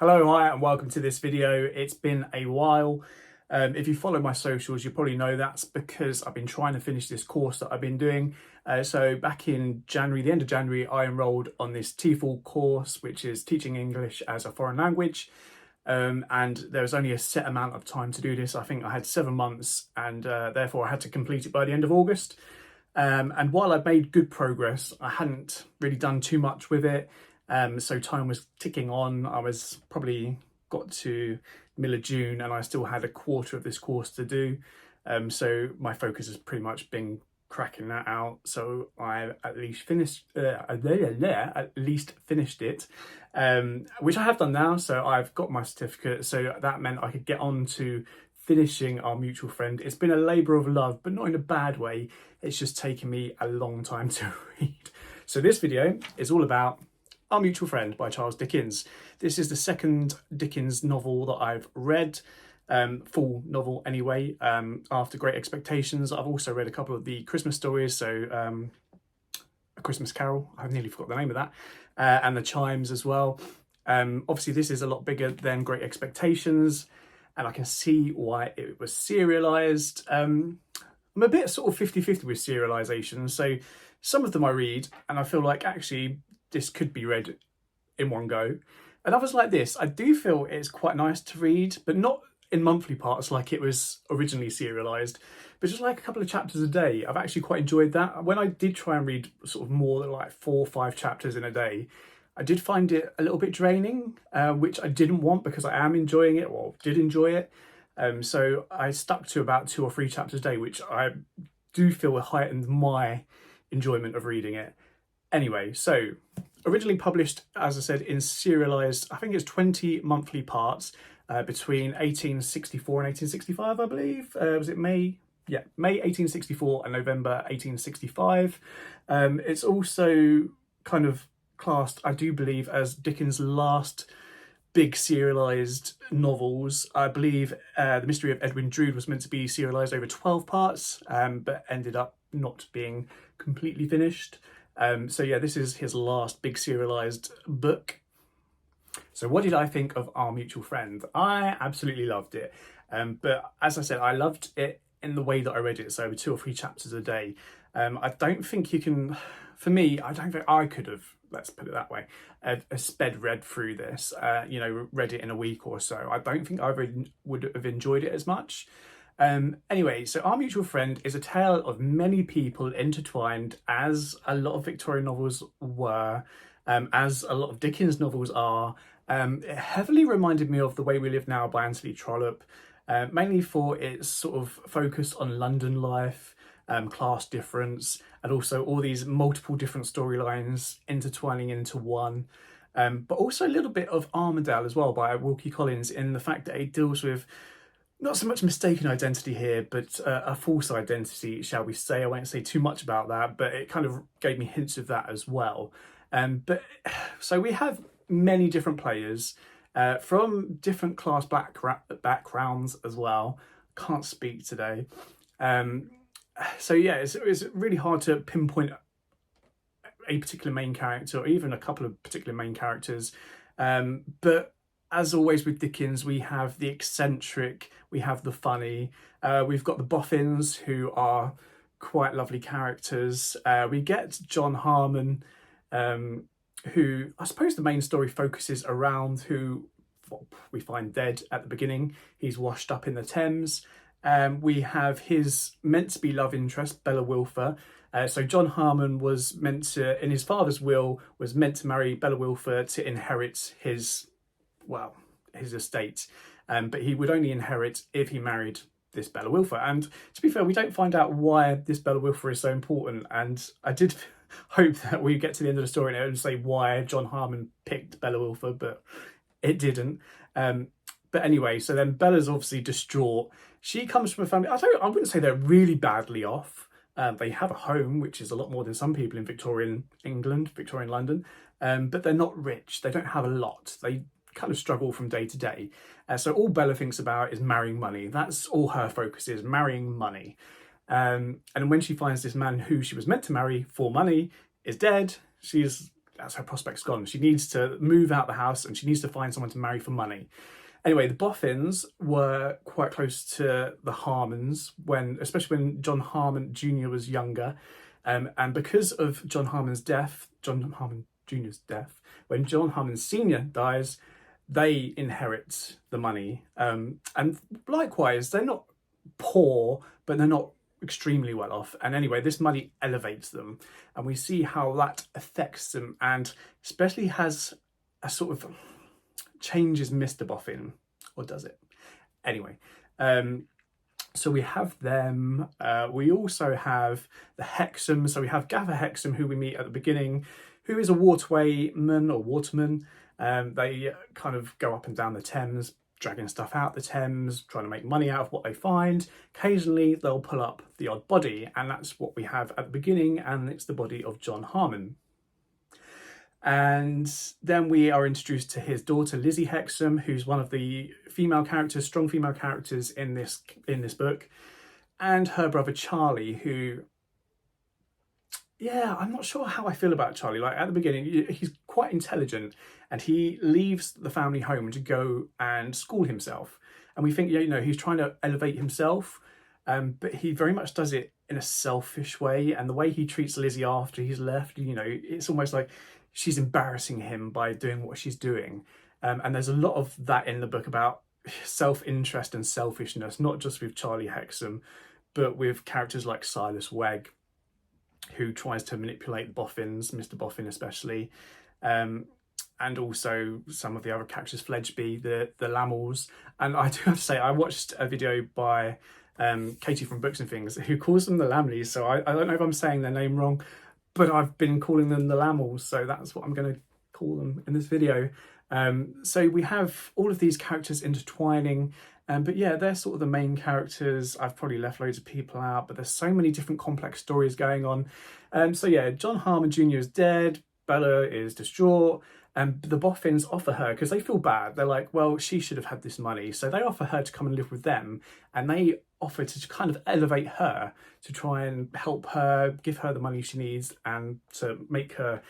Hello, hi, and welcome to this video. It's been a while. If you follow my socials, you probably know that's because I've been trying to finish this course that I've been doing. So back in January, the end of January, I enrolled on this TEFL course, which is Teaching English as a Foreign Language. And there was only a set amount of time to do this. I think I had 7 months and therefore I had to complete it by the end of August. And while I've made good progress, I hadn't really done too much with it. So time was ticking on. I was probably got to the middle of June and I still had a quarter of this course to do. So my focus has pretty much been cracking that out. So I at least finished it, which I have done now. So I've got my certificate. So that meant I could get on to finishing Our Mutual Friend. It's been a labour of love, but not in a bad way. It's just taken me a long time to read. So this video is all about Our Mutual Friend by Charles Dickens. This is the second Dickens novel that I've read, full novel anyway, after Great Expectations. I've also read a couple of the Christmas stories, so A Christmas Carol, I nearly forgot the name of that, and The Chimes as well. Obviously this is a lot bigger than Great Expectations, and I can see why it was serialised. I'm a bit sort of 50-50 with serialisation, so some of them I read and I feel like actually this could be read in one go. And others like this, I do feel it's quite nice to read, but not in monthly parts like it was originally serialised, but just like a couple of chapters a day. I've actually quite enjoyed that. When I did try and read sort of more than like 4 or 5 chapters in a day, I did find it a little bit draining, which I didn't want because I am enjoying it, or did enjoy it. So I stuck to about 2 or 3 chapters a day, which I do feel heightened my enjoyment of reading it. Anyway, so originally published, as I said, in serialised, I think it's 20 monthly parts between 1864 and 1865, I believe. Was it May? Yeah, May 1864 and November 1865. It's also kind of classed, I do believe, as Dickens' last big serialised novels. I believe The Mystery of Edwin Drood was meant to be serialised over 12 parts, but ended up not being completely finished. So yeah, this is his last big serialised book. So what did I think of Our Mutual Friend? I absolutely loved it. But as I said, I loved it in the way that I read it, so 2 or 3 chapters a day. I don't think you can, for me, I don't think I could have, let's put it that way, a sped read through this, read it in a week or so. I don't think I would have enjoyed it as much. Anyway, so Our Mutual Friend is a tale of many people intertwined, as a lot of Victorian novels were, as a lot of Dickens novels are. It heavily reminded me of The Way We Live Now by Anthony Trollope, mainly for its sort of focus on London life, class difference, and also all these multiple different storylines intertwining into one. But also a little bit of Armadale as well by Wilkie Collins, in the fact that it deals with not so much mistaken identity here, but a false identity, shall we say. I won't say too much about that, but it kind of gave me hints of that as well. So we have many different players from different class backgrounds as well. Can't speak today. So yeah, it's really hard to pinpoint a particular main character or even a couple of particular main characters. But as always with Dickens, we have the eccentric, we have the funny, we've got the boffins, who are quite lovely characters. We get John Harmon, who I suppose the main story focuses around, who we find dead at the beginning. He's washed up in the Thames. We have his meant to be love interest, Bella Wilfer. So John Harmon was meant to, in his father's will, was meant to marry Bella Wilfer to inherit his estate, but he would only inherit if he married this Bella Wilfer. And to be fair, we don't find out why this Bella Wilfer is so important, and I did hope that we get to the end of the story and it would say why John Harmon picked Bella Wilfer, but it didn't. But anyway, so then Bella's obviously distraught. She comes from a family, I wouldn't say they're really badly off. They have a home, which is a lot more than some people in Victorian England, Victorian London, but they're not rich. They don't have a lot. They kind of struggle from day to day. So all Bella thinks about is marrying money. That's all her focus is, marrying money. And when she finds this man who she was meant to marry for money is dead, she's that's her prospects gone. She needs to move out the house and she needs to find someone to marry for money. Anyway, the Boffins were quite close to the Harmons especially when John Harmon Jr. was younger. And because of John Harmon Jr.'s death, when John Harmon Sr. dies, they inherit the money. And likewise, they're not poor, but they're not extremely well off. And anyway, this money elevates them. And we see how that affects them and especially has a sort of changes Mr. Boffin, or does it? Anyway, so we have them. We also have the Hexam. So we have Gaffer Hexam, who we meet at the beginning, who is a waterwayman or waterman. They kind of go up and down the Thames, dragging stuff out the Thames, trying to make money out of what they find. Occasionally, they'll pull up the odd body, and that's what we have at the beginning, and it's the body of John Harmon. And then we are introduced to his daughter, Lizzie Hexam, who's one of the strong female characters in this book, and her brother Charlie, who, yeah, I'm not sure how I feel about Charlie. Like, at the beginning, he's quite intelligent, and he leaves the family home to go and school himself. And we think, he's trying to elevate himself, but he very much does it in a selfish way. And the way he treats Lizzie after he's left, it's almost like she's embarrassing him by doing what she's doing. And there's a lot of that in the book about self-interest and selfishness, not just with Charlie Hexam, but with characters like Silas Wegg, who tries to manipulate the Boffins, Mr. Boffin especially, and also some of the other characters, Fledgeby, the Lamels. And I do have to say, I watched a video by Katie from Books and Things, who calls them the Lamleys, so I don't know if I'm saying their name wrong, but I've been calling them the Lamels, so that's what I'm going to call them in this video. So we have all of these characters intertwining, but yeah, they're sort of the main characters. I've probably left loads of people out, but there's so many different complex stories going on. So yeah, John Harmon Jr. is dead, Bella is distraught, and the Boffins offer her, because they feel bad, they're like, well, she should have had this money, so they offer her to come and live with them, and they offer to kind of elevate her, to try and help her, give her the money she needs, and to make her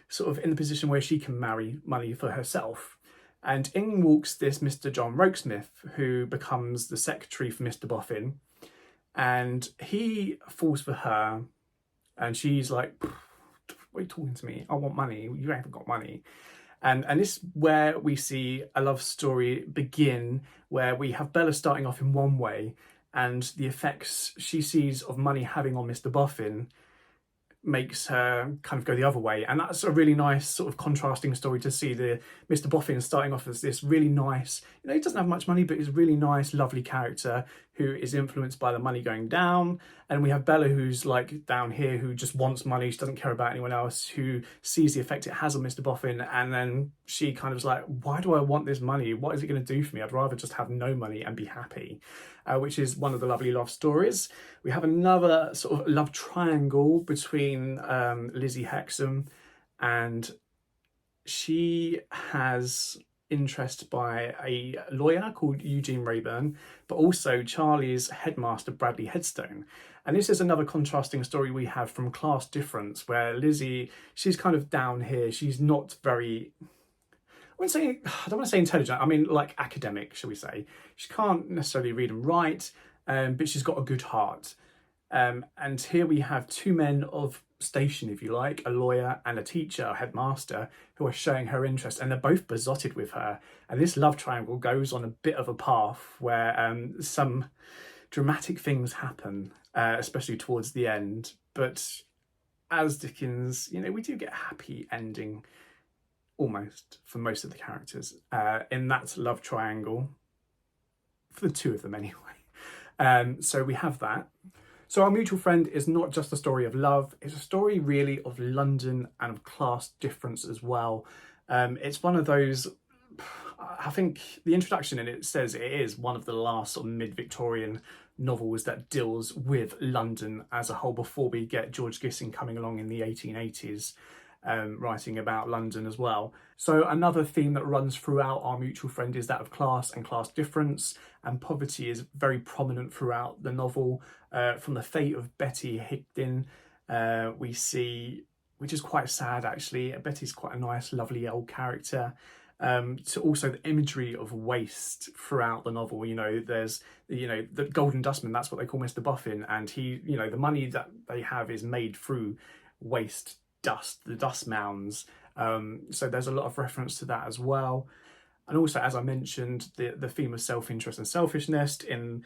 sort of in the position where she can marry money for herself. And in walks this Mr. John Rokesmith, who becomes the secretary for Mr. Boffin, and he falls for her, and she's like, what are you talking to me? I want money. You haven't got money. And this is where we see a love story begin, where we have Bella starting off in one way, and the effects she sees of money having on Mr. Boffin makes her kind of go the other way. And that's a really nice sort of contrasting story to see the Mr. Boffin starting off as this really nice, he doesn't have much money, but he's a really nice, lovely character who is influenced by the money going down. And we have Bella, who's like down here, who just wants money. She doesn't care about anyone else, who sees the effect it has on Mr. Boffin. And then she kind of is like, why do I want this money? What is it going to do for me? I'd rather just have no money and be happy, which is one of the lovely love stories. We have another sort of love triangle between Lizzie Hexam, and she has interest by a lawyer called Eugene Rayburn, but also Charlie's headmaster, Bradley Headstone. And this is another contrasting story we have from Class Difference, where Lizzie, she's kind of down here. She's not very, I don't want to say intelligent, I mean like academic, shall we say. She can't necessarily read and write, but she's got a good heart. And here we have two men of station, if you like, a lawyer and a teacher, a headmaster, who are showing her interest, and they're both besotted with her. And this love triangle goes on a bit of a path where some dramatic things happen, especially towards the end. But as Dickens, we do get a happy ending, almost, for most of the characters in that love triangle, for the two of them anyway. So we have that. So Our Mutual Friend is not just a story of love, it's a story really of London and of class difference as well. It's one of those, I think the introduction in it says it is one of the last sort of mid-Victorian novels that deals with London as a whole, before we get George Gissing coming along in the 1880s. Writing about London as well. So another theme that runs throughout Our Mutual Friend is that of class and class difference, and poverty is very prominent throughout the novel. From the fate of Betty Higden, we see which is quite sad actually. Betty's quite a nice, lovely old character. To also the imagery of waste throughout the novel. You know, there's, you know, the Golden Dustman, that's what they call Mr. Buffin, and he, you know, the money that they have is made through waste, dust, the dust mounds. So there's a lot of reference to that as well. And also, as I mentioned, the theme of self-interest and selfishness in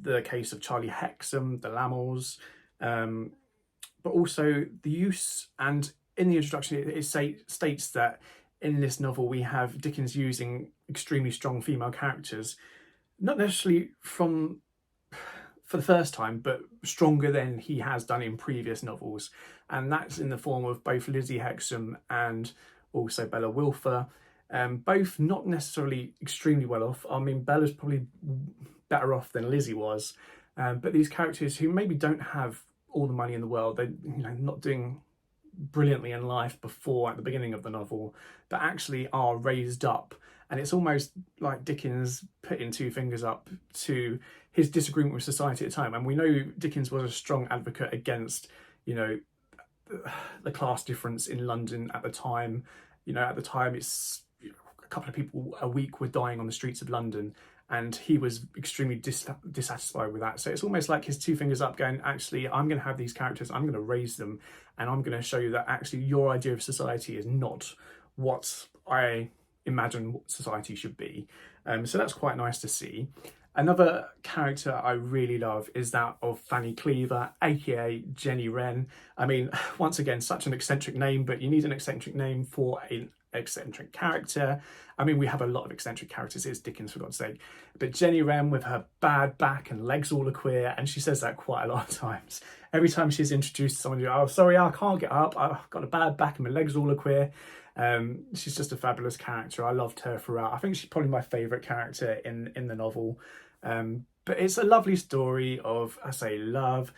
the case of Charlie Hexam, the Lamels, but also the use, and in the introduction it states that in this novel we have Dickens using extremely strong female characters, not necessarily for the first time, but stronger than he has done in previous novels. And that's in the form of both Lizzie Hexam and also Bella Wilfer. Both not necessarily extremely well off. I mean, Bella's probably better off than Lizzie was. But these characters who maybe don't have all the money in the world, they're, you know, not doing brilliantly in life before at the beginning of the novel, but actually are raised up. And it's almost like Dickens putting two fingers up to his disagreement with society at the time. And we know Dickens was a strong advocate against, you know, the class difference in London at the time. You know, at the time, it's, you know, a couple of people a week were dying on the streets of London, and he was extremely dissatisfied with that. So it's almost like his two fingers up going, actually, I'm going to have these characters, I'm going to raise them, and I'm going to show you that actually your idea of society is not what I imagine society should be. So that's quite nice to see. Another character I really love is that of Fanny Cleaver, aka Jenny Wren. I mean, once again, such an eccentric name, but you need an eccentric name for an eccentric character. I mean, we have a lot of eccentric characters, it's Dickens for God's sake, but Jenny Wren with her bad back and legs all are queer, and she says that quite a lot of times. Every time she's introduced to someone, oh, sorry, I can't get up, I've got a bad back and my legs all are queer. She's just a fabulous character. I loved her throughout. I think she's probably my favourite character in the novel. But it's a lovely story of, I say, love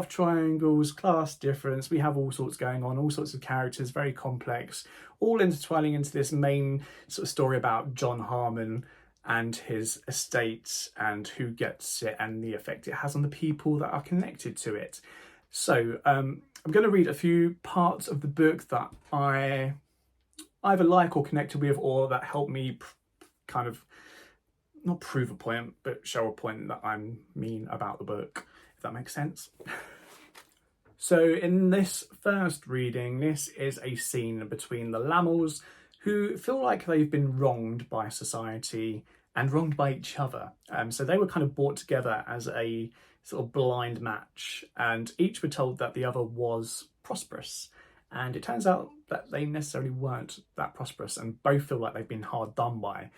triangles, class difference. We have all sorts going on, all sorts of characters, very complex, all intertwining into this main sort of story about John Harmon and his estate and who gets it and the effect it has on the people that are connected to it. So I'm going to read a few parts of the book that I either like or connected with, or that help me kind of not prove a point, but show a point that I mean about the book, if that makes sense. So in this first reading, this is a scene between the Lamels, who feel like they've been wronged by society and wronged by each other. So they were kind of brought together as a sort of blind match, and each were told that the other was prosperous. And it turns out that they necessarily weren't that prosperous, and both feel like they've been hard done by.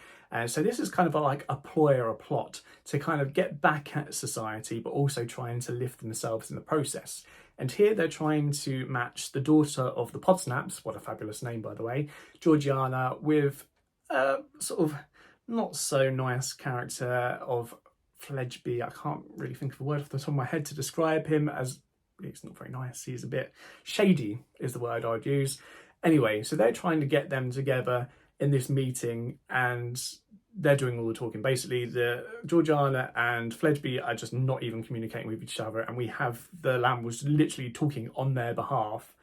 So this is kind of like a ploy or a plot to kind of get back at society, but also trying to lift themselves in the process. And here they're trying to match the daughter of the Podsnaps, what a fabulous name by the way, Georgiana, with a sort of not so nice character of Fledgeby. I can't really think of a word off the top of my head to describe him, as he's not very nice. He's a bit shady is the word I'd use. Anyway, so they're trying to get them together in this meeting, and they're doing all the talking. Basically, the Georgiana and Fledgeby are just not even communicating with each other, and we have the Lamels literally talking on their behalf.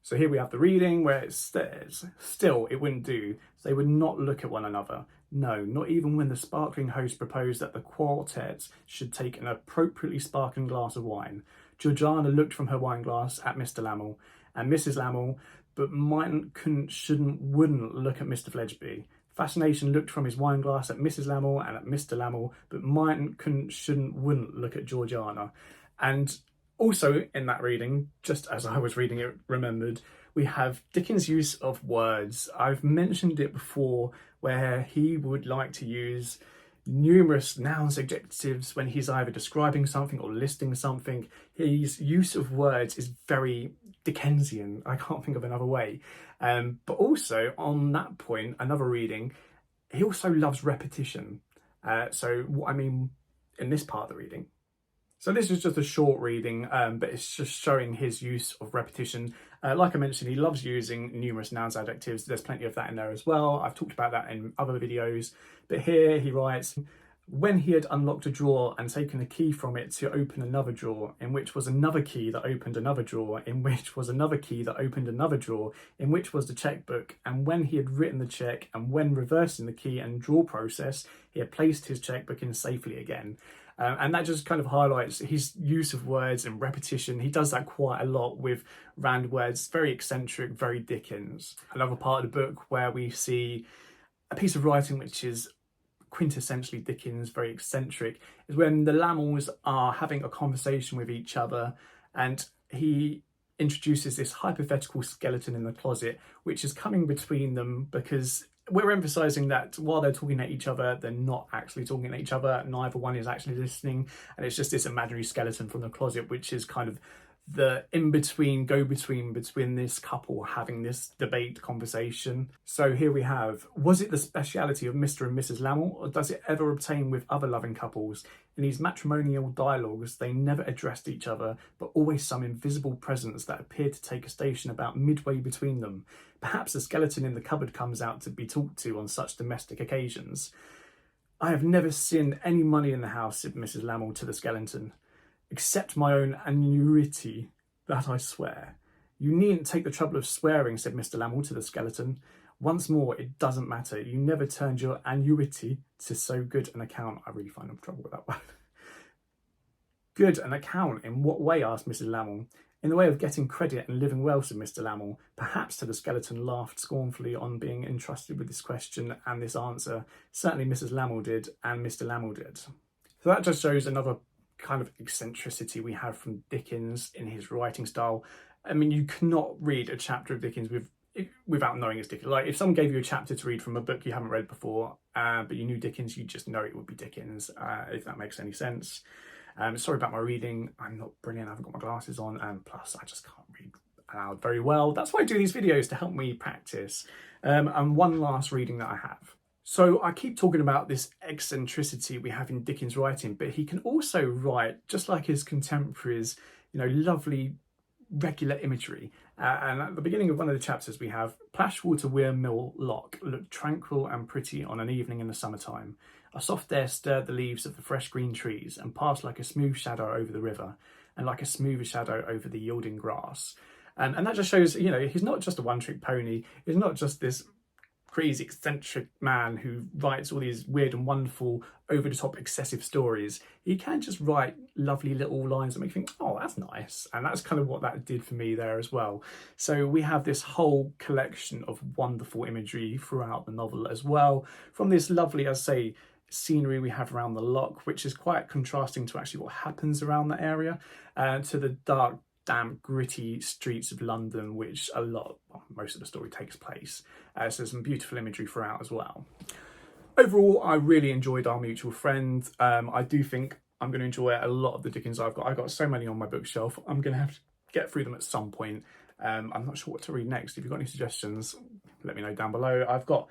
So here we have the reading where it says, still it wouldn't do. They would not look at one another. No, not even when the sparkling host proposed that the quartet should take an appropriately sparkling glass of wine. Georgiana looked from her wine glass at Mr. Lamel and Mrs. Lamel, but mightn't, couldn't, shouldn't, wouldn't look at Mr. Fledgeby. Fascination looked from his wine glass at Mrs. Lamel and at Mr. Lamel, but mightn't, couldn't, shouldn't, wouldn't look at Georgiana. And also in that reading, just as I was reading it, remembered, we have Dickens' use of words. I've mentioned it before, where he would like to use numerous nouns, adjectives when he's either describing something or listing something. His use of words is very Dickensian. I can't think of another way. But also on that point, another reading, he also loves repetition. So what I mean in this part of the reading. So this is just a short reading, but it's just showing his use of repetition. Like I mentioned, he loves using numerous nouns, adjectives. There's plenty of that in there as well. I've talked about that in other videos. But here he writes, when he had unlocked a drawer and taken a key from it to open another drawer, in which was another key that opened another drawer, in which was another key that opened another drawer, in which was the checkbook, and when he had written the check, and when reversing the key and drawer process, he had placed his checkbook in safely again. And that just kind of highlights his use of words and repetition. He does that quite a lot with round words, very eccentric, very Dickens. Another part of the book where we see a piece of writing which is quintessentially Dickens, very eccentric, is when the Lamels are having a conversation with each other and he introduces this hypothetical skeleton in the closet, which is coming between them because we're emphasising that while they're talking at each other, they're not actually talking at each other. Neither one is actually listening. And it's just this imaginary skeleton from the closet, which is kind of the in-between, go-between between this couple having this debate conversation. So here we have, was it the speciality of Mr. and Mrs. Lamel, or does it ever obtain with other loving couples? In these matrimonial dialogues, they never addressed each other, but always some invisible presence that appeared to take a station about midway between them. Perhaps the skeleton in the cupboard comes out to be talked to on such domestic occasions. I have never seen any money in the house, said Mrs. Lamel to the skeleton. Except my own annuity, that I swear. You needn't take the trouble of swearing, said Mr. Lamel to the skeleton. Once more, it doesn't matter. You never turned your annuity to so good an account. I really find trouble with that one. Good an account? In what way? Asked Mrs. Lamel. In the way of getting credit and living well, said Mr. Lamel. Perhaps, said the skeleton, laughed scornfully on being entrusted with this question and this answer. Certainly Mrs. Lamel did, and Mr. Lamel did. So that just shows another kind of eccentricity we have from Dickens in his writing style. I mean, you cannot read a chapter of Dickens without knowing it's Dickens. Like, if someone gave you a chapter to read from a book you haven't read before, but you knew Dickens, you just know it would be Dickens, if that makes any sense. Sorry about my reading. I'm not brilliant. I haven't got my glasses on, and plus I just can't read aloud very well. That's why I do these videos, to help me practice. And one last reading that I have. So I keep talking about this eccentricity we have in Dickens' writing, but he can also write, just like his contemporaries, lovely regular imagery. And at the beginning of one of the chapters we have, Plashwater Weir Mill Lock looked tranquil and pretty on an evening in the summertime. A soft air stirred the leaves of the fresh green trees and passed like a smooth shadow over the river and like a smoother shadow over the yielding grass. And that just shows, he's not just a one-trick pony. He's not just this crazy eccentric man who writes all these weird and wonderful over-the-top excessive stories. He can just write lovely little lines that make you think, oh, that's nice. And that's kind of what that did for me there as well. So we have this whole collection of wonderful imagery throughout the novel as well, from this lovely, as I say, scenery we have around the lock, which is quite contrasting to actually what happens around that area, to the dark, damp, gritty streets of London, which most of the story takes place. So some beautiful imagery throughout as well. Overall, I really enjoyed Our Mutual Friend. I do think I'm going to enjoy a lot of the Dickens I've got. I've got so many on my bookshelf. I'm going to have to get through them at some point. I'm not sure what to read next. If you've got any suggestions, let me know down below. I've got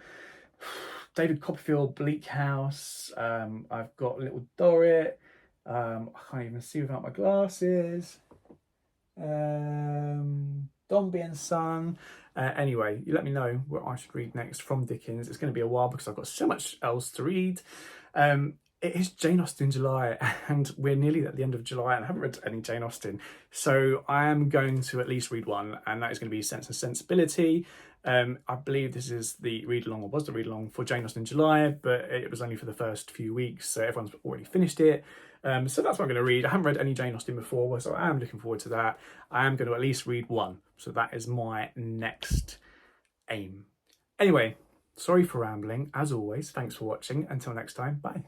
David Copperfield, Bleak House. I've got Little Dorrit. I can't even see without my glasses. Dombey and Son. Anyway, you let me know what I should read next from Dickens. It's going to be a while because I've got so much else to read. It is Jane Austen July, and we're nearly at the end of July and I haven't read any Jane Austen. So I am going to at least read one, and that is going to be Sense and Sensibility. I believe this is the read-along, or was the read-along for Jane Austen July, but it was only for the first few weeks, so everyone's already finished it. So that's what I'm going to read. I haven't read any Jane Austen before, so I am looking forward to that. I am going to at least read one, so that is my next aim. Anyway, sorry for rambling. As always, thanks for watching. Until next time, bye.